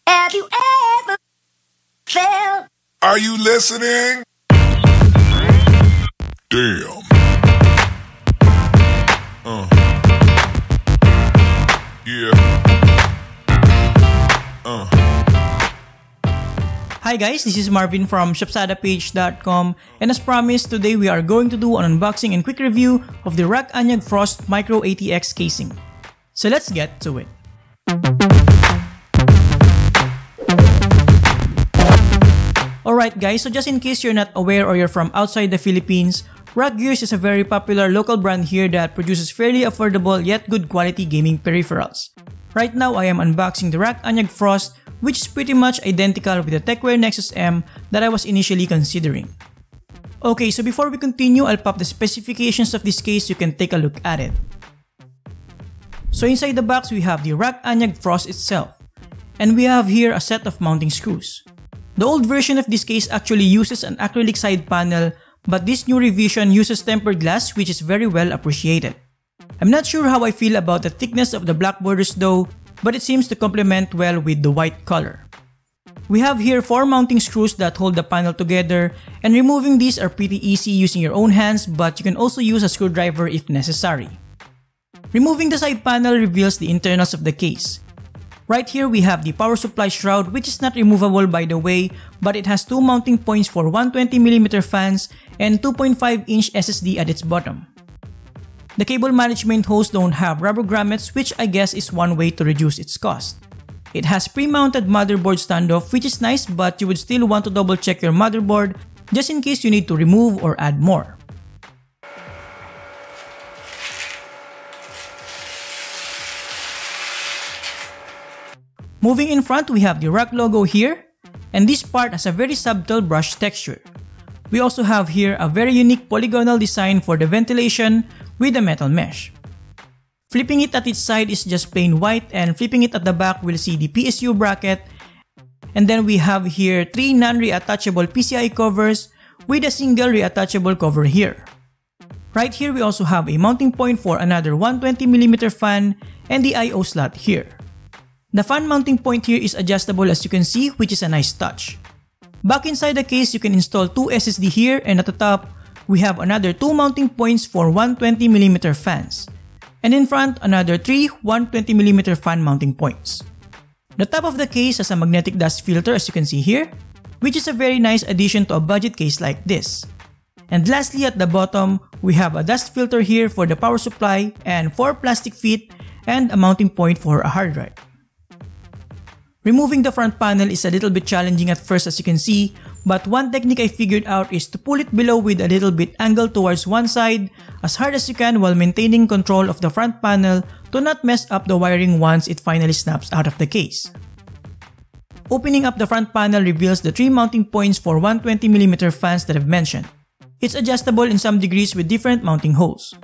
Have you ever felt? Are you listening? Damn. Yeah. Hi guys, this is Marvin from shopsadapage.com, and as promised, today we are going to do an unboxing and quick review of the Rakk Anyag Frost micro-ATX casing. So let's get to it. Alright guys, so just in case you're not aware or you're from outside the Philippines, Rakk Gears is a very popular local brand here that produces fairly affordable yet good quality gaming peripherals. Right now I am unboxing the Rakk Anyag Frost, which is pretty much identical with the TechWare Nexus M that I was initially considering. Okay, so before we continue, I'll pop the specifications of this case so you can take a look at it. So inside the box we have the Rakk Anyag Frost itself, and we have here a set of mounting screws. The old version of this case actually uses an acrylic side panel, but this new revision uses tempered glass, which is very well appreciated. I'm not sure how I feel about the thickness of the black borders though, but it seems to complement well with the white color. We have here 4 mounting screws that hold the panel together, and removing these are pretty easy using your own hands, but you can also use a screwdriver if necessary. Removing the side panel reveals the internals of the case. Right here we have the power supply shroud, which is not removable by the way, but it has 2 mounting points for 120mm fans and 2.5-inch SSD at its bottom. The cable management hose don't have rubber grommets, which I guess is one way to reduce its cost. It has pre-mounted motherboard standoff, which is nice, but you would still want to double check your motherboard just in case you need to remove or add more. Moving in front, we have the Rakk logo here, and this part has a very subtle brush texture. We also have here a very unique polygonal design for the ventilation with a metal mesh. Flipping it at its side is just plain white, and flipping it at the back we'll see the PSU bracket, and then we have here 3 non-reattachable PCI covers with a single reattachable cover here. Right here we also have a mounting point for another 120mm fan and the I/O slot here. The fan mounting point here is adjustable as you can see, which is a nice touch. Back inside the case you can install 2 SSD here, and at the top we have another 2 mounting points for 120mm fans. And in front, another 3 120mm fan mounting points. The top of the case has a magnetic dust filter as you can see here, which is a very nice addition to a budget case like this. And lastly, at the bottom, we have a dust filter here for the power supply and 4 plastic feet and a mounting point for a hard drive. Removing the front panel is a little bit challenging at first as you can see, but one technique I figured out is to pull it below with a little bit angle towards one side as hard as you can while maintaining control of the front panel to not mess up the wiring once it finally snaps out of the case. Opening up the front panel reveals the 3 mounting points for 120mm fans that I've mentioned. It's adjustable in some degrees with different mounting holes.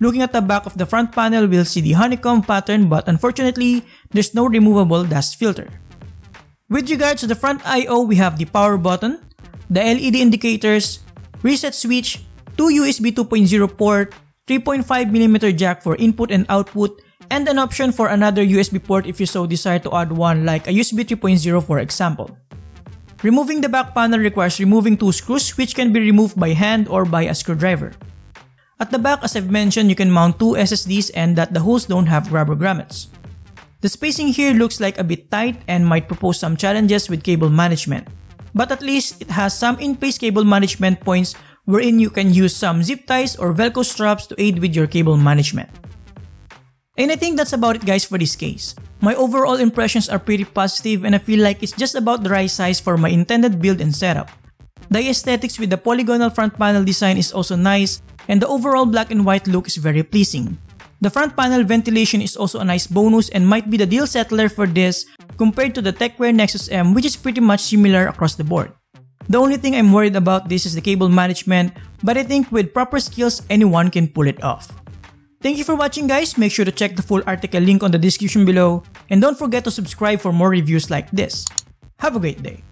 Looking at the back of the front panel, we'll see the honeycomb pattern, but unfortunately, there's no removable dust filter. With regards to the front I/O, we have the power button, the LED indicators, reset switch, 2 USB 2.0 port, 3.5mm jack for input and output, and an option for another USB port if you so desire to add one, like a USB 3.0 for example. Removing the back panel requires removing 2 screws, which can be removed by hand or by a screwdriver. At the back, as I've mentioned, you can mount 2 SSDs and that the holes don't have rubber grommets. The spacing here looks like a bit tight and might propose some challenges with cable management, but at least it has some in-place cable management points wherein you can use some zip ties or velcro straps to aid with your cable management. And I think that's about it guys for this case. My overall impressions are pretty positive and I feel like it's just about the right size for my intended build and setup. The aesthetics with the polygonal front panel design is also nice, and the overall black and white look is very pleasing. The front panel ventilation is also a nice bonus and might be the deal settler for this compared to the TechWare Nexus M, which is pretty much similar across the board. The only thing I'm worried about this is the cable management, but I think with proper skills anyone can pull it off. Thank you for watching guys, make sure to check the full article link on the description below, and don't forget to subscribe for more reviews like this. Have a great day.